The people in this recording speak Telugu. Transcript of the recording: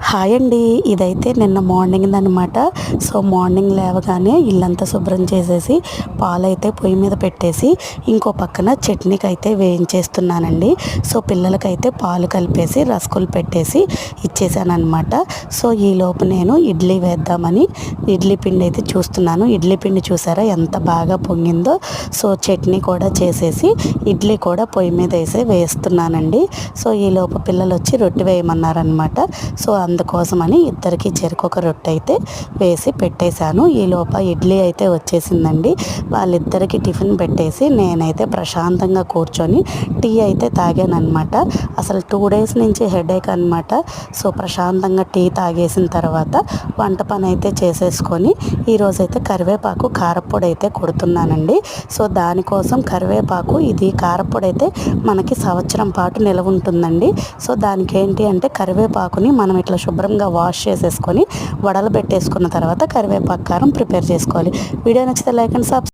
హాయ్ అండి. ఇదైతే నిన్న మార్నింగ్ అనమాట. సో మార్నింగ్ లేవగానే ఇల్లంతా శుభ్రం చేసేసి పాలైతే పొయ్యి మీద పెట్టేసి ఇంకో పక్కన చట్నీకి అయితే వేయించేస్తున్నానండి. సో పిల్లలకైతే పాలు కలిపేసి రసకులు పెట్టేసి ఇచ్చేసాను అనమాట. సో ఈలోపు నేను ఇడ్లీ వేద్దామని ఇడ్లీ పిండి అయితే చూస్తున్నాను. ఇడ్లీ పిండి చూసారా ఎంత బాగా పొంగిందో. సో చట్నీ కూడా చేసేసి ఇడ్లీ కూడా పొయ్యి మీద వేస్తున్నానండి. సో ఈలోపు పిల్లలు వచ్చి రొట్టె వేయమన్నారనమాట. సో అందుకోసమని ఇద్దరికి చెరుకొక రొట్టె అయితే వేసి పెట్టేశాను. ఈలోప ఇడ్లీ అయితే వచ్చేసిందండి. వాళ్ళిద్దరికి టిఫిన్ పెట్టేసి నేనైతే ప్రశాంతంగా కూర్చొని టీ అయితే తాగానమాట. అసలు 2 days నుంచి హెడేక్ అనమాట. సో ప్రశాంతంగా టీ తాగేసిన తర్వాత వంట పని అయితే చేసేసుకొని ఈరోజైతే కరివేపాకు కారపొడి అయితే కొడుతున్నానండి. సో దానికోసం కరివేపాకు ఇది కారపొడి అయితే మనకి సంవత్సరం పాటు నిలవ ఉంటుందండి. సో దానికి ఏంటి అంటే కరివేపాకుని మనం ఇట్లా శుభ్రంగా వాష్ చేసేసుకొని వడలు పెట్టేసుకున్న తర్వాత కరివేపాకు కారం ప్రిపేర్ చేసుకోవాలి. వీడియో నచ్చితే లైక్ అండ్ సబ్స్క్రైబ్.